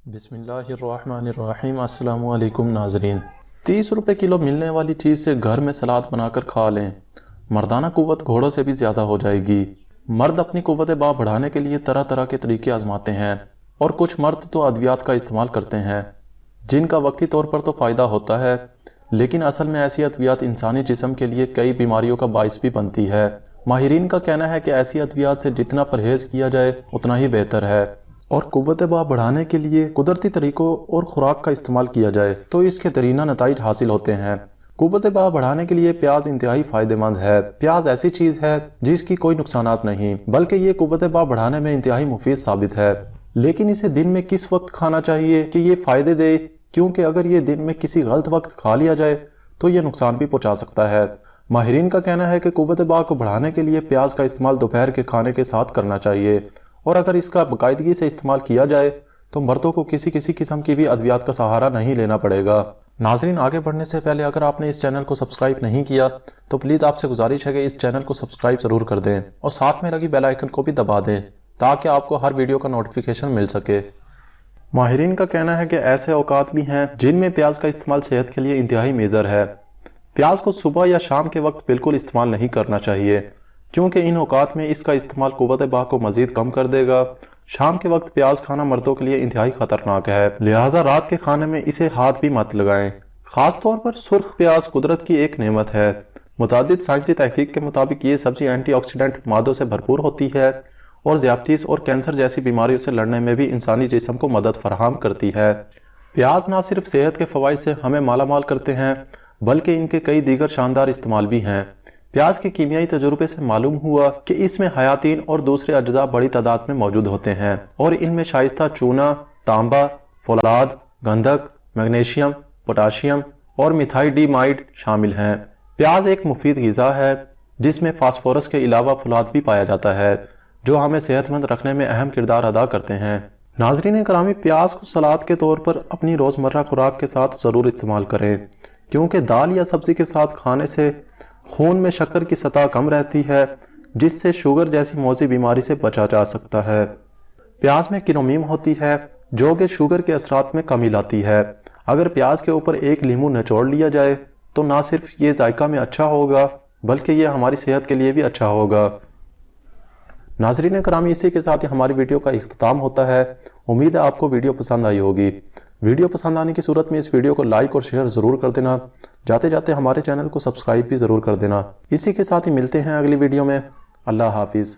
बिस्मिल्लाहिर्रहमानिर्रहीम। अस्सलाम वालेकुम नाजरीन। 30 रुपए किलो मिलने वाली चीज़ से घर में सलाद बनाकर खा लें, मर्दाना कुव्वत घोड़ों से भी ज़्यादा हो जाएगी। मर्द अपनी कुव्वत बा बढ़ाने के लिए तरह तरह के तरीके आजमाते हैं और कुछ मर्द तो अद्वियात का इस्तेमाल करते हैं जिनका वक्ती तौर पर तो फ़ायदा होता है, लेकिन असल में ऐसी अद्वियात इंसानी जिस्म के लिए कई बीमारियों का बाइस भी बनती है। माहिरीन का कहना है कि ऐसी अद्वियात से जितना परहेज़ किया जाए उतना ही बेहतर है और कुव्वत बा बढ़ाने के लिए कुदरती तरीकों और खुराक का इस्तेमाल किया जाए तो इसके दरीना नताइज हासिल होते हैं। कुव्वत बा बढ़ाने के लिए प्याज इंतहाई फ़ायदेमंद है। प्याज ऐसी चीज़ है जिसकी कोई नुकसानात नहीं, बल्कि ये कुव्वत बा बढ़ाने में इंतहाई मुफीद साबित है। लेकिन इसे दिन में किस वक्त खाना चाहिए कि ये फ़ायदे दे, क्योंकि अगर ये दिन में किसी गलत वक्त खा लिया जाए तो ये नुकसान भी पहुँचा सकता है। माहिरीन का कहना है कि कुव्वत बा को बढ़ाने के लिए प्याज का इस्तेमाल दोपहर के खाने के साथ करना चाहिए और अगर इसका बाकायदगी से इस्तेमाल किया जाए तो मर्दों को किसी किस्म की भी अद्वियात का सहारा नहीं लेना पड़ेगा। नाजरीन, आगे बढ़ने से पहले अगर आपने इस चैनल को सब्सक्राइब नहीं किया तो प्लीज़ आपसे गुजारिश है कि इस चैनल को सब्सक्राइब ज़रूर कर दें और साथ में लगी बेल आइकन को भी दबा दें ताकि आपको हर वीडियो का नोटिफिकेशन मिल सके। माहिरीन का कहना है कि ऐसे औकात भी हैं जिनमें प्याज का इस्तेमाल सेहत के लिए इंतहाई मेजर है। प्याज को सुबह या शाम के वक्त बिल्कुल इस्तेमाल नहीं करना चाहिए क्योंकि इन औकात में इसका इस्तेमाल कुव्वत बा को मजीद कम कर देगा। शाम के वक्त प्याज खाना मर्दों के लिए इंतहाई खतरनाक है, लिहाजा रात के खाने में इसे हाथ भी मत लगाएं। खास तौर पर सुर्ख प्याज कुदरत की एक नेमत है। मुतादिद साइंसी तहकीक के मुताबिक ये सब्जी एंटीऑक्सीडेंट मादों से भरपूर होती है और ज़्यादतीस और कैंसर जैसी बीमारियों से लड़ने में भी इंसानी जिस्म को मदद फराहम करती है। प्याज ना सिर्फ सेहत के फ़वाइद से हमें मालामाल करते हैं बल्कि इनके कई दीगर शानदार इस्तेमाल भी हैं। प्याज के कीमियाई तजुर्बे से मालूम हुआ कि इसमें हयातीन और दूसरे अज्जा बड़ी तादाद में मौजूद होते हैं और इनमें शाइस्ता चूना, तांबा, फौलाद, गंधक, मैग्नीशियम, पोटाशियम और मिथाइलडिमाइड शामिल हैं। प्याज एक मुफीद ग़िज़ा है जिसमें फास्फोरस के अलावा फौलाद भी पाया जाता है जो हमें सेहतमंद रखने में अहम किरदार अदा करते हैं। नाज़रीन करामी, प्याज को सलाद के तौर पर अपनी रोज़मर्रा खुराक के साथ ज़रूर इस्तेमाल करें क्योंकि दाल या सब्ज़ी के साथ खाने से खून में शक्कर की सतह कम रहती है जिससे शुगर जैसी मौजी बीमारी से बचा जा सकता है। प्याज में किनोमीन होती है जो कि शुगर के असरात में कमी लाती है। अगर प्याज के ऊपर एक लीमू निचोड़ लिया जाए तो ना सिर्फ ये जायका में अच्छा होगा बल्कि ये हमारी सेहत के लिए भी अच्छा होगा। नाज़रीन करामी, इसी के साथ ही हमारी वीडियो का इख्तिताम होता है। उम्मीद है आपको वीडियो पसंद आई होगी। वीडियो पसंद आने की सूरत में इस वीडियो को लाइक और शेयर ज़रूर कर देना। जाते जाते हमारे चैनल को सब्सक्राइब भी ज़रूर कर देना। इसी के साथ ही मिलते हैं अगली वीडियो में। अल्लाह हाफिज़।